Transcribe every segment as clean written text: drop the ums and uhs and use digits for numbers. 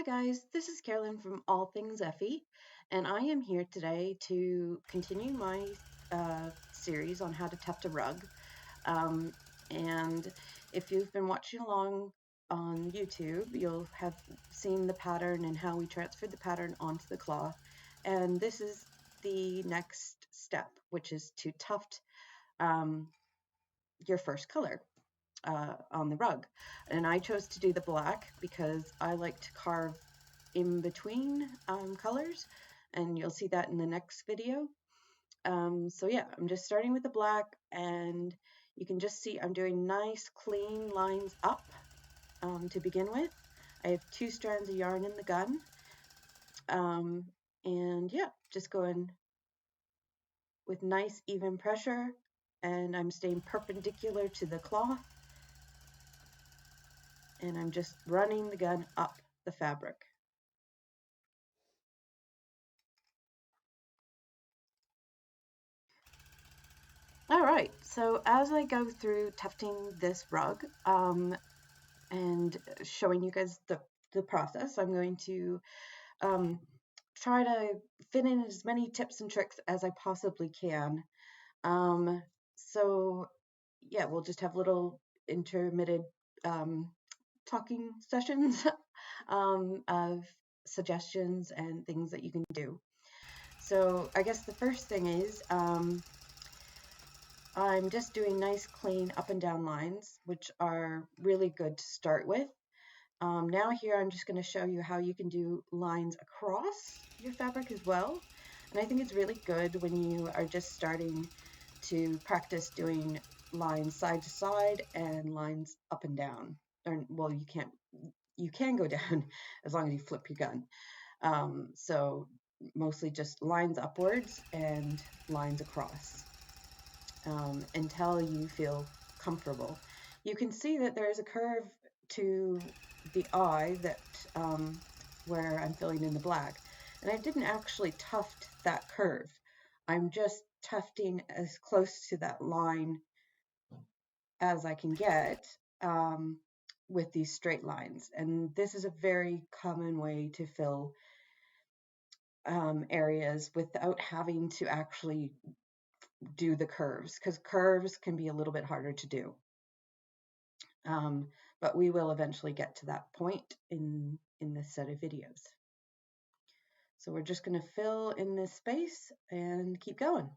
guys, this is Carolyn from All Things EFFY, and I am here today to continue my series on how to tuft a rug. And if you've been watching along on YouTube, you'll have seen the pattern and how we transferred the pattern onto the cloth. And this is the next step, which is to tuft your first color on the rug. And I chose to do the black because I like to carve in between colors, and you'll see that in the next video. So yeah, I'm just starting with the black, and you can just see I'm doing nice clean lines up to begin with. I have 2 strands of yarn in the gun, and yeah, just going with nice even pressure, and I'm staying perpendicular to the cloth, and I'm just running the gun up the fabric. All right, so as I go through tufting this rug and showing you guys the process, I'm going to try to fit in as many tips and tricks as I possibly can. So yeah, we'll just have little intermittent talking sessions of suggestions and things that you can do. So I guess the first thing is I'm just doing nice clean up and down lines, which are really good to start with. Now here I'm just going to show you how you can do lines across your fabric as well. And I think it's really good when you are just starting to practice doing lines side to side and lines up and down. Or, well, you can go down as long as you flip your gun. So mostly just lines upwards and lines across. Until you feel comfortable. You can see that there's a curve to the eye that where I'm filling in the black, and I didn't actually tuft that curve. I'm just tufting as close to that line as I can get with these straight lines, and this is a very common way to fill areas without having to actually do the curves, because curves can be a little bit harder to do. But we will eventually get to that point in this set of videos. So we're just going to fill in this space and keep going.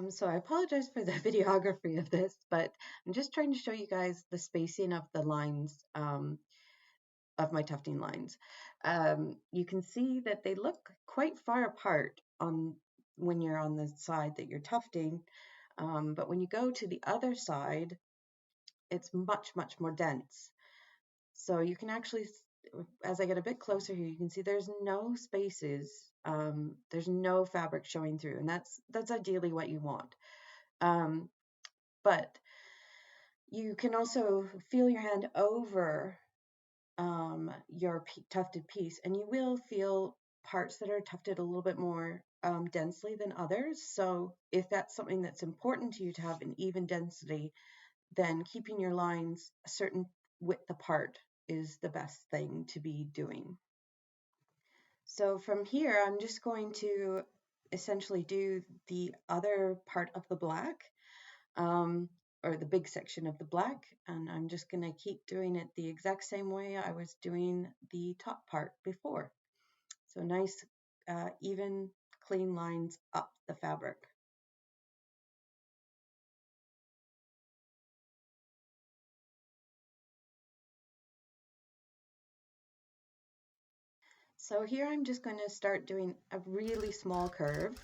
So I apologize for the videography of this, but I'm just trying to show you guys the spacing of the lines of my tufting lines. You can see that they look quite far apart when you're on the side that you're tufting, but when you go to the other side, it's much more dense. So you can actually, as I get a bit closer here, you can see there's no spaces, there's no fabric showing through, and that's ideally what you want. But you can also feel your hand over your tufted piece, and you will feel parts that are tufted a little bit more densely than others. So if that's something that's important to you to have an even density, then keeping your lines a certain width apart is the best thing to be doing. So from here, I'm just going to essentially do the other part of the black. or the big section of the black, and I'm just going to keep doing it the exact same way I was doing the top part before. So nice, even, clean lines up the fabric. So here I'm just going to start doing a really small curve,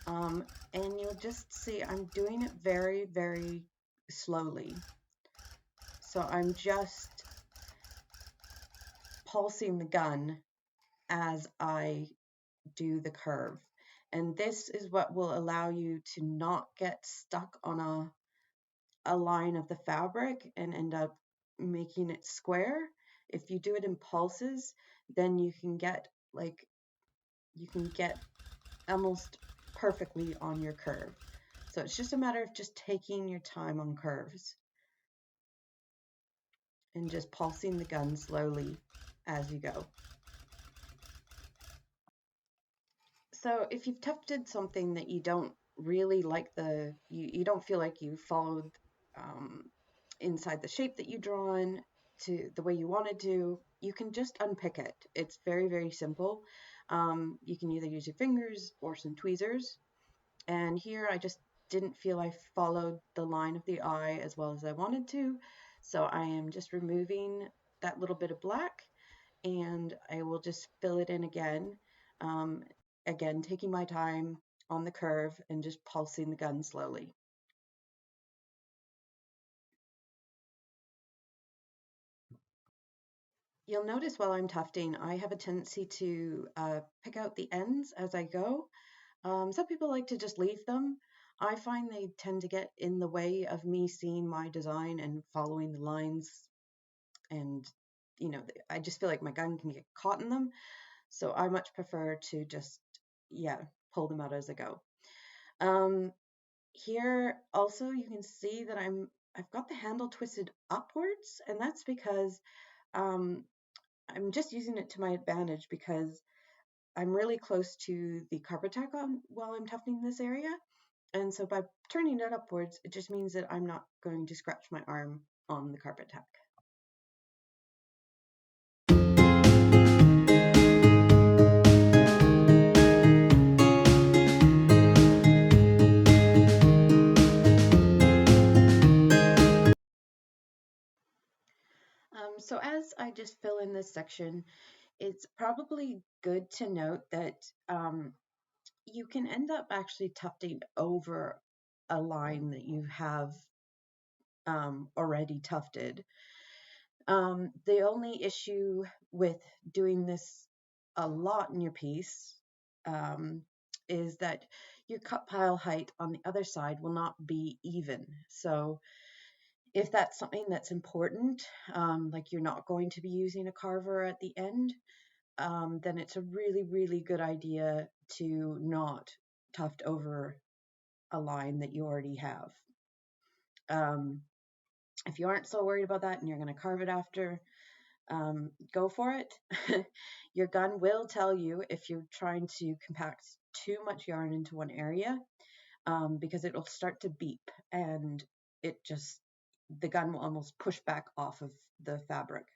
and you'll just see I'm doing it very, very slowly. So I'm just pulsing the gun as I do the curve. And this is what will allow you to not get stuck on a line of the fabric and end up making it square. If you do it in pulses, then you can get almost perfectly on your curve. So it's just a matter of just taking your time on curves and just pulsing the gun slowly as you go. So if you've tufted something that you don't really like you don't feel like you followed inside the shape that you drawn to the way you wanted to, you can just unpick it. It's very, very simple. You can either use your fingers or some tweezers. And here I just didn't feel I followed the line of the eye as well as I wanted to. So I am just removing that little bit of black, and I will just fill it in again. Um, Again, taking my time on the curve and just pulsing the gun slowly. You'll notice while I'm tufting, I have a tendency to pick out the ends as I go. Some people like to just leave them. I find they tend to get in the way of me seeing my design and following the lines, and I just feel like my gun can get caught in them. So I much prefer to just, yeah, pull them out as I go. Here also you can see that I've got the handle twisted upwards, and that's because um, I'm just using it to my advantage because I'm really close to the carpet tack on while I'm tufting this area. And so by turning it upwards, it just means that I'm not going to scratch my arm on the carpet tack. So as I just fill in this section, it's probably good to note that you can end up actually tufting over a line that you have already tufted. The only issue with doing this a lot in your piece is that your cut pile height on the other side will not be even. So if that's something that's important, like you're not going to be using a carver at the end, then it's a really, really good idea to not tuft over a line that you already have. If you aren't so worried about that and you're going to carve it after, go for it. Your gun will tell you if you're trying to compact too much yarn into one area, because it'll start to beep and the gun will almost push back off of the fabric.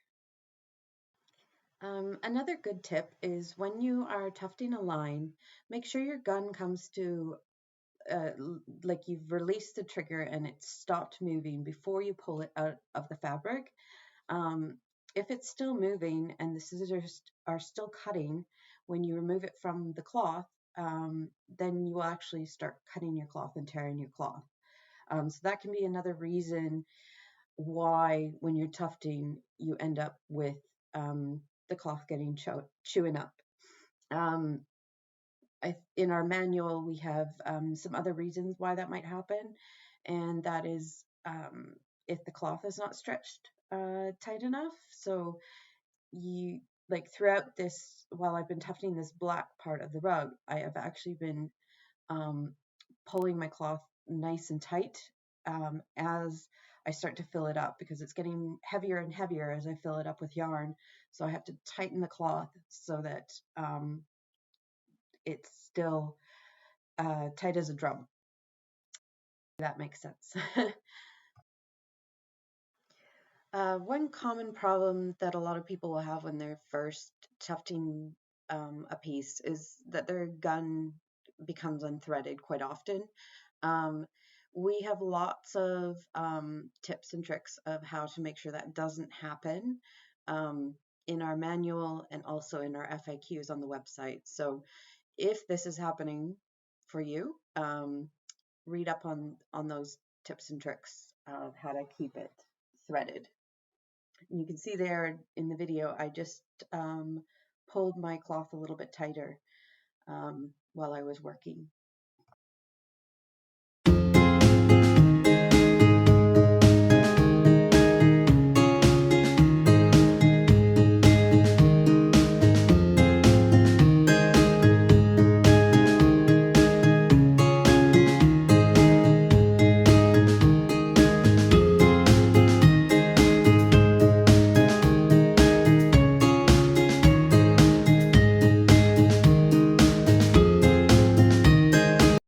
Another good tip is when you are tufting a line, make sure your gun comes to like you've released the trigger and it's stopped moving before you pull it out of the fabric. If it's still moving and the scissors are still cutting when you remove it from the cloth, then you will actually start cutting your cloth and tearing your cloth. So that can be another reason why when you're tufting, you end up with the cloth getting chewing up. In our manual, we have some other reasons why that might happen, and that is if the cloth is not stretched tight enough. So you throughout this, while I've been tufting this black part of the rug, I have actually been pulling my cloth nice and tight as I start to fill it up, because it's getting heavier and heavier as I fill it up with yarn. So I have to tighten the cloth so that it's still tight as a drum. That makes sense. One common problem that a lot of people will have when they're first tufting a piece is that their gun becomes unthreaded quite often. Um, we have lots of tips and tricks of how to make sure that doesn't happen um, in our manual and also in our FAQs on the website. So if this is happening for you, read up on those tips and tricks of how to keep it threaded. And you can see there in the video, I just pulled my cloth a little bit tighter while I was working.